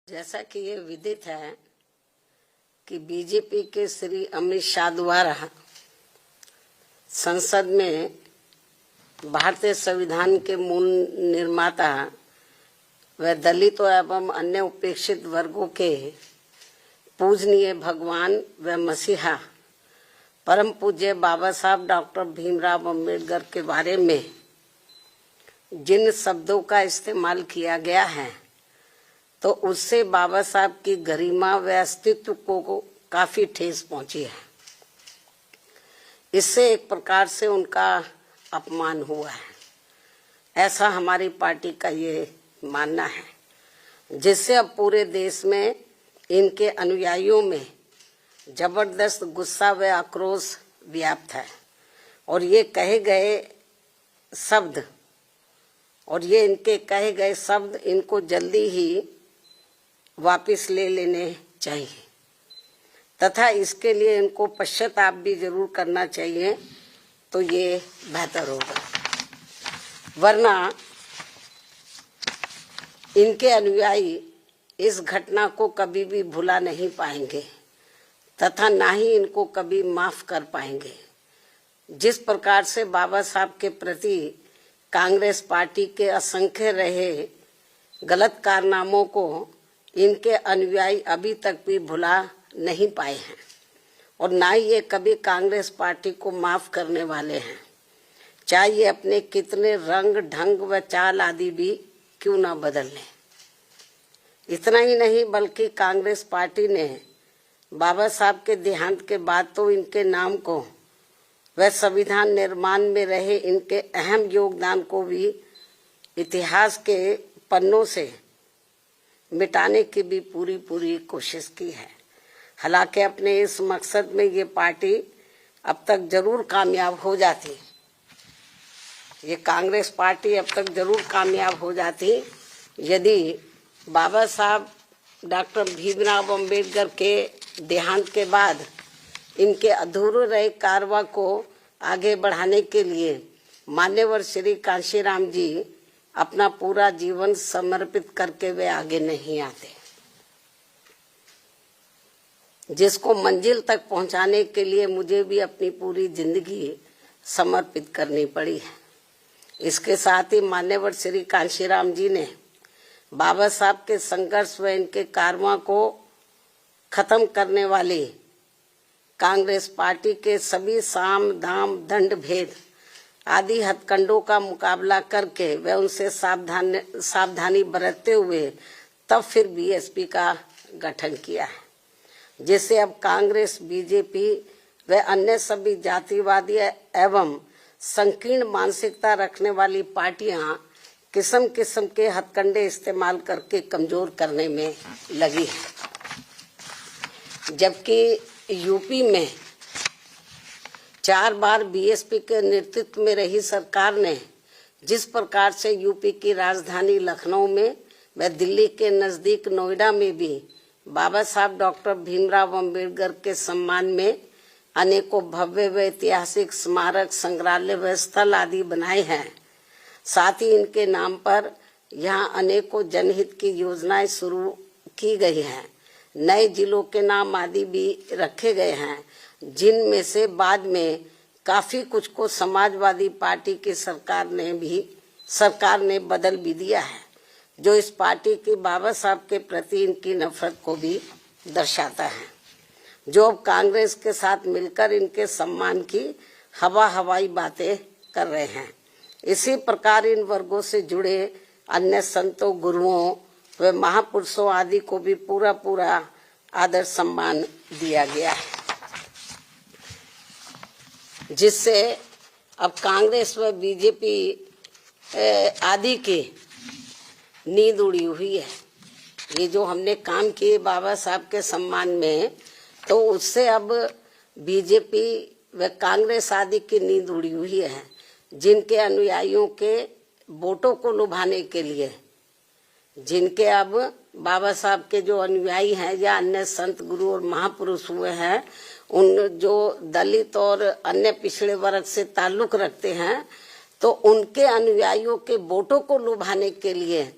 जैसा कि ये विदित है कि बीजेपी के श्री अमित शाह द्वारा संसद में भारतीय संविधान के मूल निर्माता व दलितों एवं अन्य उपेक्षित वर्गों के पूजनीय भगवान व मसीहा परम पूज्य बाबा साहब डॉक्टर भीमराव अम्बेडकर के बारे में जिन शब्दों का इस्तेमाल किया गया है तो उससे बाबा साहब की गरिमा व अस्तित्व को काफी ठेस पहुंची है। इससे एक प्रकार से उनका अपमान हुआ है, ऐसा हमारी पार्टी का ये मानना है, जिससे अब पूरे देश में इनके अनुयायियों में जबरदस्त गुस्सा व आक्रोश व्याप्त है और ये इनके कहे गए शब्द इनको जल्दी ही वापस ले लेने चाहिए तथा इसके लिए इनको पश्चाताप भी जरूर करना चाहिए, तो ये बेहतर होगा। वरना इनके अनुयायी इस घटना को कभी भी भुला नहीं पाएंगे तथा ना ही इनको कभी माफ कर पाएंगे। जिस प्रकार से बाबा साहब के प्रति कांग्रेस पार्टी के असंख्य रहे गलत कारनामों को इनके अनुयायी अभी तक भी भुला नहीं पाए हैं और ना ही ये कभी कांग्रेस पार्टी को माफ करने वाले हैं, चाहे ये अपने कितने रंग ढंग व चाल आदि भी क्यों ना बदल लें। इतना ही नहीं बल्कि कांग्रेस पार्टी ने बाबा साहब के देहांत के बाद तो इनके नाम को व संविधान निर्माण में रहे इनके अहम योगदान को भी इतिहास के पन्नों से मिटाने की भी पूरी कोशिश की है। हालांकि अपने इस मकसद में ये पार्टी अब तक जरूर कामयाब हो जाती, ये कांग्रेस पार्टी अब तक जरूर कामयाब हो जाती यदि बाबा साहब डॉक्टर भीमराव अम्बेडकर के देहांत के बाद इनके अधूरे रहे कारवा को आगे बढ़ाने के लिए मान्यवर श्री कांशीराम जी अपना पूरा जीवन समर्पित करके वे आगे नहीं आते, जिसको मंजिल तक पहुंचाने के लिए मुझे भी अपनी पूरी जिंदगी समर्पित करनी पड़ी है। इसके साथ ही मान्यवर श्री कांशीराम जी ने बाबा साहब के संघर्ष व इनके कारवा को खत्म करने वाली कांग्रेस पार्टी के सभी साम दाम दंड भेद आदि हथकंडों का मुकाबला करके वे उनसे सावधानी बरतते हुए तब फिर बीएसपी का गठन किया है, जिससे अब कांग्रेस बीजेपी व अन्य सभी जातिवादी एवं संकीर्ण मानसिकता रखने वाली पार्टियां किस्म किस्म के हथकंडे इस्तेमाल करके कमजोर करने में लगी है। जबकि यूपी में 4 बार बीएसपी के नेतृत्व में रही सरकार ने जिस प्रकार से यूपी की राजधानी लखनऊ में व दिल्ली के नजदीक नोएडा में भी बाबा साहब डॉक्टर भीमराव अम्बेडकर के सम्मान में अनेकों भव्य व ऐतिहासिक स्मारक संग्रहालय व स्थल आदि बनाए हैं, साथ ही इनके नाम पर यहाँ अनेकों जनहित की योजनाएं शुरू की गई हैं, नए जिलों के नाम आदि भी रखे गए हैं, जिनमें से बाद में काफी कुछ को समाजवादी पार्टी की सरकार ने बदल भी दिया है, जो इस पार्टी की बाबा साहब के प्रति इनकी नफरत को भी दर्शाता है, जो अब कांग्रेस के साथ मिलकर इनके सम्मान की हवाई बातें कर रहे हैं। इसी प्रकार इन वर्गों से जुड़े अन्य संतों गुरुओं व महापुरुषों आदि को भी पूरा आदर सम्मान दिया गया है, जिससे अब कांग्रेस व बीजेपी आदि की नींद उड़ी हुई है। ये जो हमने काम किए बाबा साहब के सम्मान में, तो उससे अब बीजेपी व कांग्रेस आदि की नींद उड़ी हुई है, जिनके अनुयायियों के वोटों को लुभाने के लिए, जिनके अब बाबा साहब के जो अनुयायी हैं या अन्य संत गुरु और महापुरुष हुए हैं, उन जो दलित और अन्य पिछड़े वर्ग से ताल्लुक रखते हैं, तो उनके अनुयायियों के वोटों को लुभाने के लिए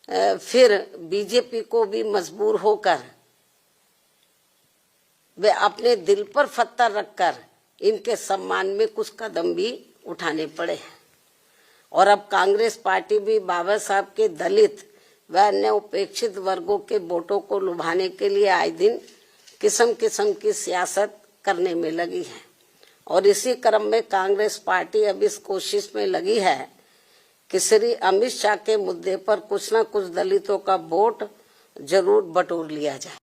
फिर बीजेपी को भी मजबूर होकर वे अपने दिल पर पत्थर रखकर इनके सम्मान में कुछ कदम भी उठाने पड़े। और अब कांग्रेस पार्टी भी बाबा साहब के दलित व अन्य उपेक्षित वर्गों के वोटों को लुभाने के लिए आए दिन किस्म किस्म की सियासत करने में लगी है। और इसी क्रम में कांग्रेस पार्टी अब इस कोशिश में लगी है कि श्री अमित शाह के मुद्दे पर कुछ न कुछ दलितों का वोट जरूर बटोर लिया जाए।